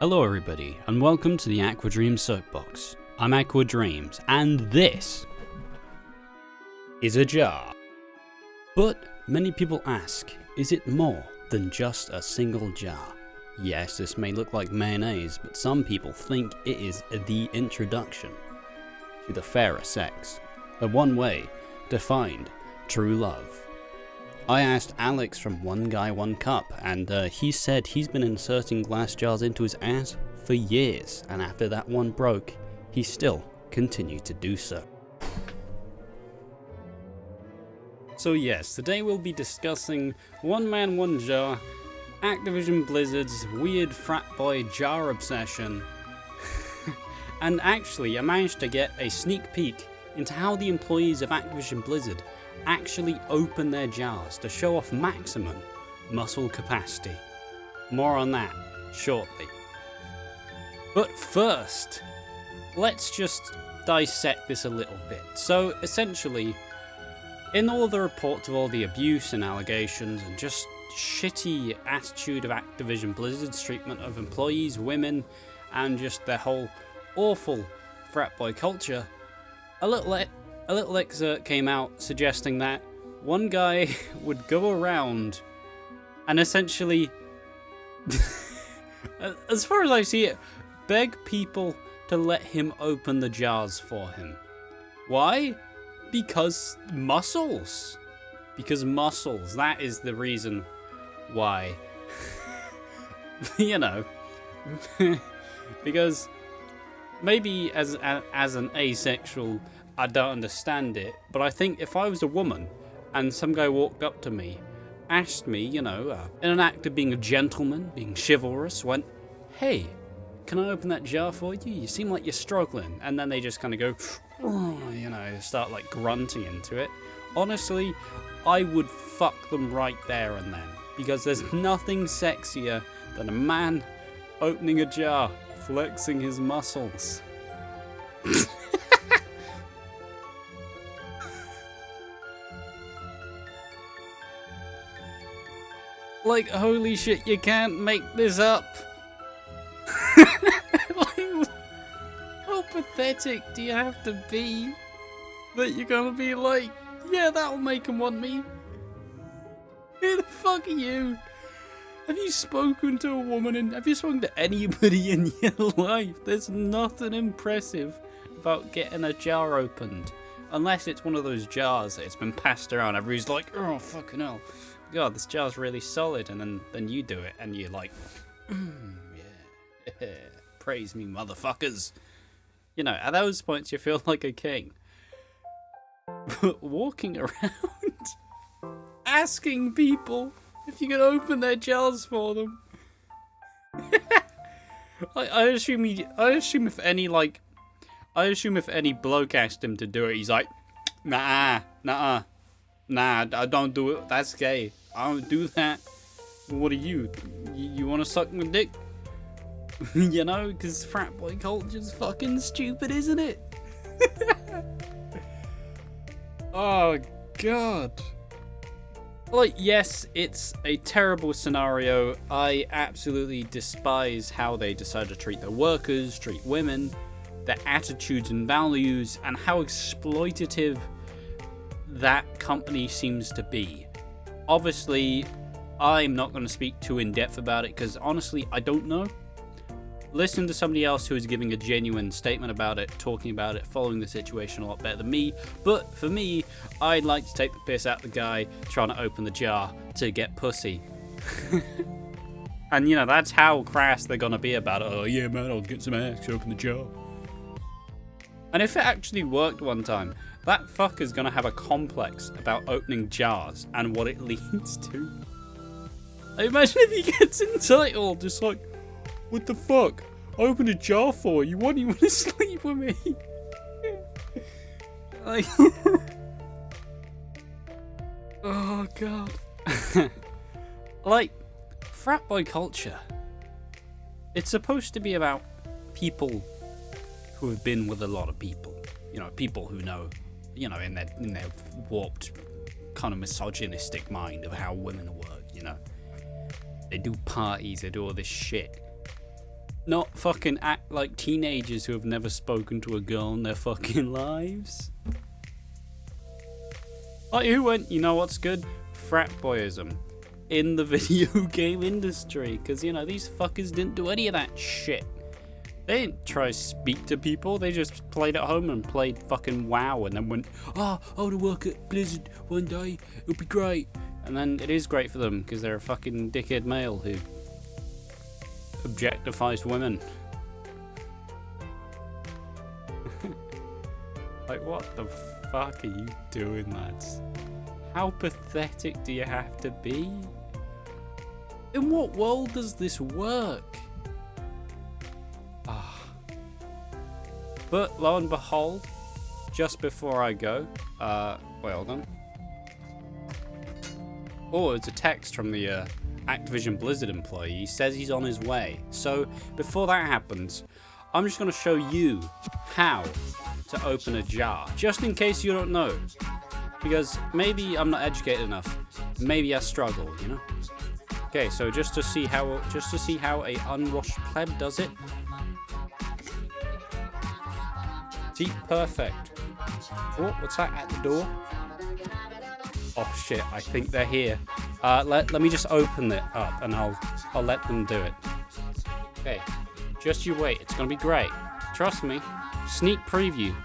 Hello everybody, and welcome to the AquaDreams Soapbox. I'm AquaDreams, and this is a jar. But many people ask, is it more than just a single jar? Yes, this may look like mayonnaise, but some people think it is the introduction to the fairer sex, the one way to find true love. I asked Alex from One Guy One Cup, and he said he's been inserting glass jars into his ass for years, and after that one broke, he still continued to do so. So yes, today we'll be discussing One Man One Jar, Activision Blizzard's weird frat boy jar obsession, and actually I managed to get a sneak peek into how the employees of Activision Blizzard actually open their jars to show off maximum muscle capacity. More on that shortly. But first, let's just dissect this a little bit. So essentially, in all the reports of all the abuse and allegations and just shitty attitude of Activision Blizzard's treatment of employees, women, and just their whole awful frat boy culture, a little excerpt came out suggesting that one guy would go around and essentially, as far as I see it, beg people to let him open the jars for him. Why? Because muscles. Because muscles. That is the reason why. You know. Because maybe as an asexual, I don't understand it, but I think if I was a woman and some guy walked up to me, asked me, in an act of being a gentleman, being chivalrous, went, "Hey, can I open that jar for you? You seem like you're struggling." And then they just kind of go, start like grunting into it. Honestly, I would fuck them right there and then, because there's nothing sexier than a man opening a jar, flexing his muscles. Like, holy shit, you can't make this up. Like, how pathetic do you have to be that you're gonna be like, yeah, that'll make him want me? Who the fuck are you? Have you spoken to a woman and have you spoken to anybody in your life? There's nothing impressive about getting a jar opened. Unless it's one of those jars that it's been passed around. Everybody's like, oh, fucking hell. God, this jar's really solid, and then you do it, and you're like, yeah, praise me, motherfuckers. At those points, you feel like a king. But walking around, asking people if you can open their jars for them. I assume if any bloke asked him to do it, he's like, nah, I don't do it. That's gay. I don't do that. What are you? You want to suck my dick? Because frat boy culture's fucking stupid, isn't it? Oh, God. Like, yes, it's a terrible scenario. I absolutely despise how they decide to treat their workers, treat women, their attitudes and values, and how exploitative that company seems to be. Obviously, I'm not going to speak too in depth about it because honestly, I don't know. Listen to somebody else who is giving a genuine statement about it, talking about it, following the situation a lot better than me. But for me, I'd like to take the piss out of the guy trying to open the jar to get pussy. And that's how crass they're going to be about it. Oh yeah, man, I'll get some ass to open the jar. And if it actually worked one time, that fucker's gonna have a complex about opening jars and what it leads to. I imagine if he gets entitled, just like, what the fuck? I opened a jar for you. Why do you want to sleep with me? Like, oh god. Like, frat boy culture. It's supposed to be about people who have been with a lot of people. People who know, in their warped kind of misogynistic mind of how women work, They do parties, they do all this shit. Not fucking act like teenagers who have never spoken to a girl in their fucking lives. Like, who went, you know what's good? Frat boyism. In the video game industry. Because, you know, these fuckers didn't do any of that shit. They didn't try to speak to people. They just played at home and played fucking WoW. And then went, I want to work at Blizzard one day. It'll be great. And then it is great for them. Because they're a fucking dickhead male who objectifies women. Like, what the fuck are you doing, lads? How pathetic do you have to be? In what world does this work? But lo and behold, just before I go, well done. Oh, it's a text from the Activision Blizzard employee. He says he's on his way. So before that happens, I'm just going to show you how to open a jar, just in case you don't know, because maybe I'm not educated enough. Maybe I struggle, you know. Okay, so just to see how a unwashed pleb does it. See, perfect. Oh, what's that at the door? Oh shit, I think they're here. Let me just open it up and I'll let them do it. Okay, just you wait, it's gonna be great. Trust me. Sneak preview.